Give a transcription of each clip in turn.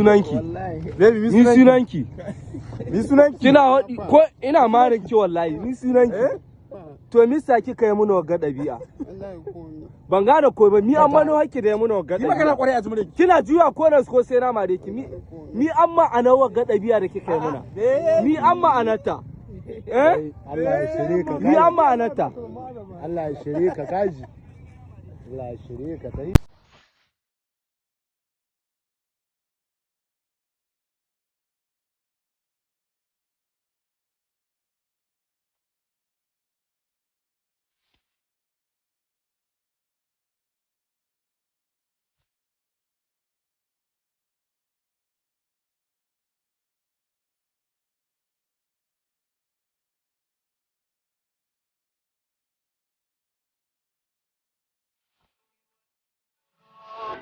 sunanki? Baby mi sunanki? Mi sunanki? Kina hodi ko ina marin ki wallahi mi sunanki? To misa kika yi mun wagga dabi'a? Ban gane ko ba mi amma no hakki da yi mun wagga dabi'a. Ki magana kwarai a zumure. Kina juya ko nan ko sai na mare ki mi amma ana wagga dabi'a da kika yi muna? Mi amma anata? Allah ya shirye ka. Mi amma anata? Allah ya shirye ka kaji. Allah ya shirye ka tai.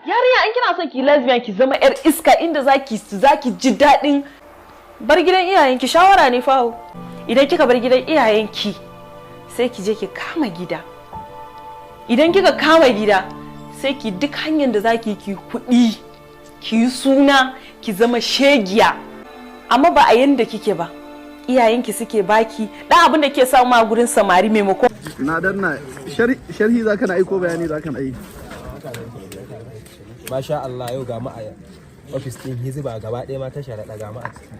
Yarinya in kina son ki lesbian ki zama yar iska inda zaki ji daɗin bar gidan iyayenki shawara ne fa. Idan kika bar gidan iyayenki sai ki je ki kama gida. Idan kika kama gida sai ki duk hanyar da zaki ki kuɗi, ki yi suna, ki zama shegiya. Amma ba a yanda kike ba. Iyayenki suke baki dan abin da ke samu a gurin samari maimakon. Na danna sharhi zaka na aiko bayani zaka na yi. Masha Allah yau ga mu a ofis din Hisba gaba ɗaya ma ta sharaɗa ga mu a ciki.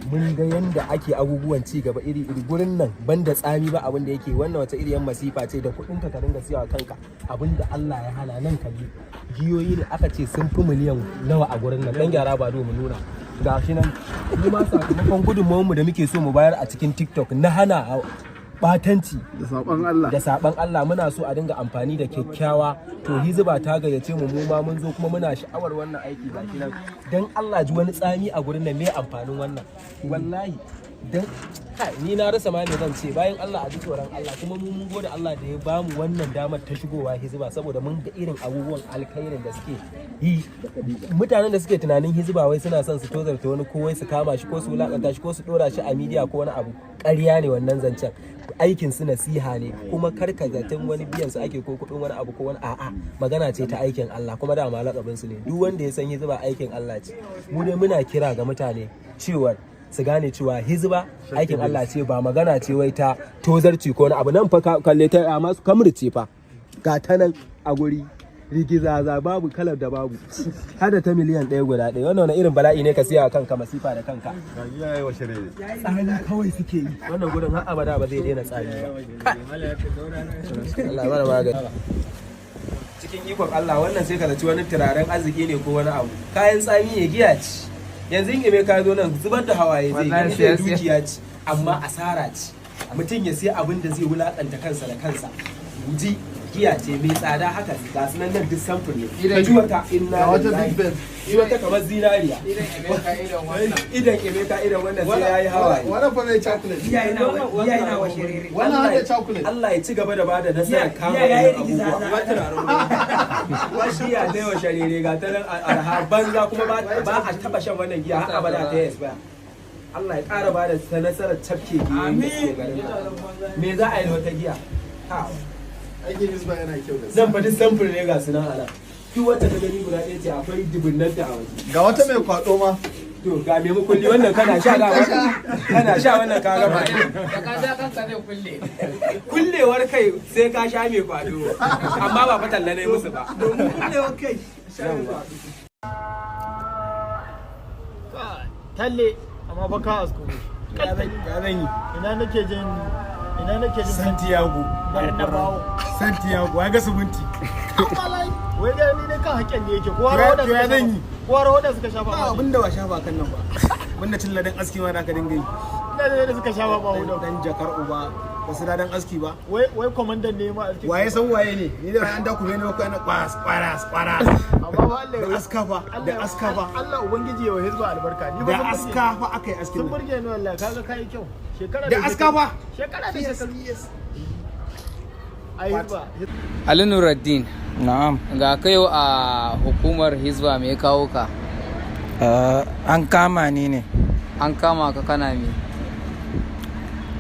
Mun ga yanda ake abubuwan ci gaba iri-iri gurin nan banda tsami ba abin da yake wannan wata iriyan masifa ce da kuɗin ka dinga siyawa kanka abin da Allah ya hana nan kalli giyoyi ne aka ce sun fi miliyan nawa a gurin nan dan gyara ba domin nuna ga shi nan ni ma sakamakon gudunmawar mu da muke so mu bayar a cikin TikTok na hana batanci da saban Allah muna so a dinga amfani da kyakkyawa to Hisba ta gayyace mu ma mun zo kuma muna sha'awar wannan aiki gashi nan dan Allah ji wani tsami a gurin nan me amfanin wannan wallahi dan ni na rasa ma me zan ce bayan Allah a ji tsoron Allah kuma mun gode Allah da ya bamu wannan damar ta shigowa Hisba saboda mun ga irin abubuwan alkhairin da suke yi mutanen da suke tunanin Hisba wai suna son su tozarta wani ko wai su kama shi ko su wulakanta shi ko su dora shi a media ko wani abu ƙarya ne wannan zancen aikin su nasiha ne kuma karka zaton wani biyan su ake ko kudin wani abu ko wani a'a magana ce ta aikin Allah kuma da malakabin su ne duk wanda ya san Hisba aikin Allah ce mu dai muna kira ga mutane cewa su gane cewa Hisba aikin Allah ce ba magana ce wai ta tozarci ko wani abu nan fa kalle ta amma su kamurce fa ga ta nan a guri rigizaza babu kalar da babu hada ta miliyan 1 guda ɗaya wannan irin bala'i ne ka siya kanka masifa da kanka tsani kawai suke yi wannan gudun har abada ba zai daina tsani ba Allah mana magani cikin ikon Allah wannan sai ka zaci wani turaren arziki ne ko wani abu kayan tsami ne giya ce yanzu in ime ka zo nan zubar da hawaye zai yi dukiya ce amma asara ce mutum ya sai abin da zai wulakanta kansa da kansa guji giya ce mai tsada haka ga sunan nan duk samfur ne ka ji wata inna wata big band wata kamar zinariya idan emeka idan wannan sai yayi hawaye wannan fa mai chocolate iyaye na wa shiriri wannan hada chocolate Allah ya ci gaba da bada nasara kama abubuwa washi ya dai wa shiriri ga ta nan arha banza kuma ba a taba shan wannan giya haka ba da ta yasba Allah ya ƙara bada nasarar cafke giyoyin da suke garin me za a yi da wata giya aikin Hisba yana kyau da zan faɗi samfur ne ga sunan ala duk wata ta gani guda ɗaya ce akwai dubunnan da a waje ga wata mai kwado ma to ga me mukulli wannan kana sha wannan ka ga ba da ka sha kanka zai kullewar kai sai ka sha mai kwado amma ba fa talla ne musu ba domin kullewar kai sha mai kwado talle amma ba ka asko ya zan yi ina nake jin Santiago ya ga subunti wai ga ni ne kan hakken ne yake kowa rahoda suka shafa ba abinda ba shafa kan nan ba abinda tilla dan aski ma da ka dinga yi ina da suka shafa ba hudu dan jakar uba ba su dadan aski ba wai komandan ne ma alki waye san waye ne ni da an da ku ne ko ana kwara amma ba Allah da aska fa Allah ubangiji ya Hisba albarka ni ba da aska fa akai askin sun burge ni wallahi kaga kai kyau shekara da aska fa shekara da shekaru Ali Nuruddin. Na'am. Ga kai a hukumar Hisba me ya kawo ka? An kama ni ne. An kama ka kana me?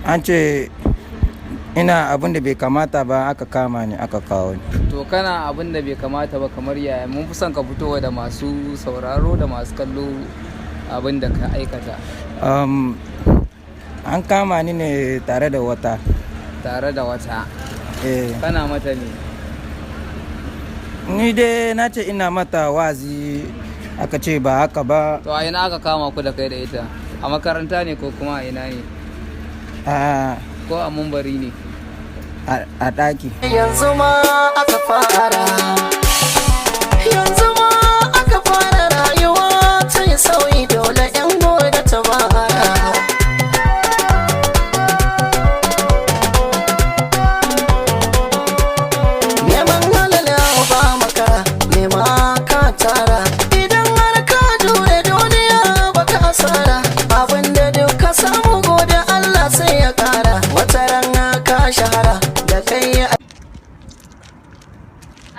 An ce ina abin da bai kamata ba aka kama ni aka kawo ni. To kana abin da bai kamata ba kamar yaya? Mun fi son ka fitowa da masu sauraro da masu kallo abin da ka aikata. An kama ni ne tare da wata. Tare da wata? Kana mata ne? Ni dai na ce ina mata wazi aka ce ba haka ba. To a ina aka kama ku da kai da ita? A makaranta ne ko kuma a ina ne? Ko a mumbari ne? A ɗaki. Yanzu ma aka fara, yanzu ma aka fara rayuwa ta yi sauyi dole 'yan gobe ta bara. Neman halala ba makara, nema ka tara, idan har ka jure duniya baka asara, abinda duk ka samu gode Allah sai ya kara, wata ran ka shahara.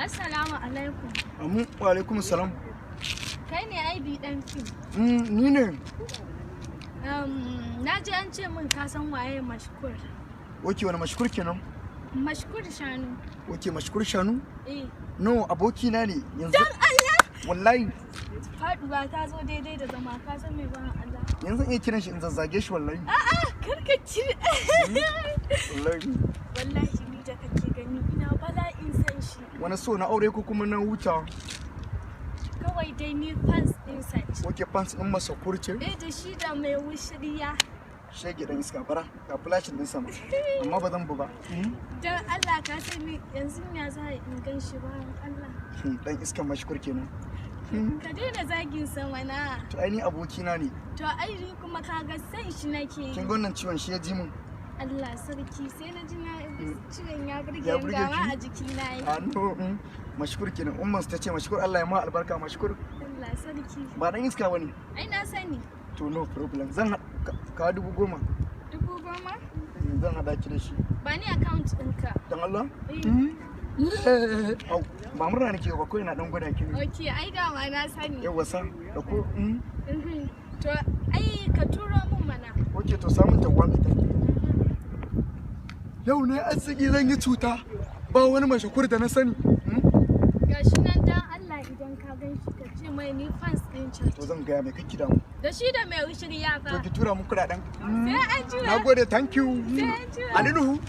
Assalamu alaikum. Wa alaikum salam. Kai ne aibi dan fim. Ni ne. Na ji an ce min ka san waye mashkur. Oke, wani mashkur kenan? Mashkur shanu. Oke, mashkur shanu? No, aboki na ne yanzu. Dan Allah. Wallahi. Faduwa ta zo daidai da zama, ka san me ba Allah. Yanzu in kiran shi in zazzage shi wallahi. A'a, karkaci. Wallahi. Wallahi ni da kake gani ina bala'in san shi. Wani so na aure ko kuma na wuta? Kawai dai ni fans din sa. Oke, fans din masa kurce? Da shi da mai wushiriya. Shege dan iska bara, ga flashin din sama. Amma ba zan bu ba. Dan Allah ka sani yanzu ya za in gan shi ba Allah. Dan iskan mashkur kenan. Ka daina zagin sama na. To ai ni abokina ne. To ai ni kuma kaga san shi nake. Kin ga wannan ciwon shi ya ji min. Allah sarki sai na ji na ciwon ya burge ni gawa a jikina yi. No, mashkur kenan. Umman ta ce mashkur Allah ya ma albarka mashkur. Allah sarki. Ba dan iska bane. Ai na sani. To no problem. Zan ka 10,000. 10,000? Zan hada ki da shi. Ba ni account ɗinka. Dan Allah? Au, ba murna nake ba ko ina dan gwada ki ne. Okay, ai da ma na sani. Yawa sa da ko To ai ka turo mun mana. Okay, to samun tawwan ita. Yau ne arziki zan yi cuta. Ba wani mashakur da na sani. Gashi nan dan Allah idan ka gan shi ka ce mai ni fans din can. To zan gaya mai kake da mu. Da shi da mai shirya fa. To ki tura mu kudaden. Sai an jira. Nagode, thank you. Sai an jira. Alinuhu.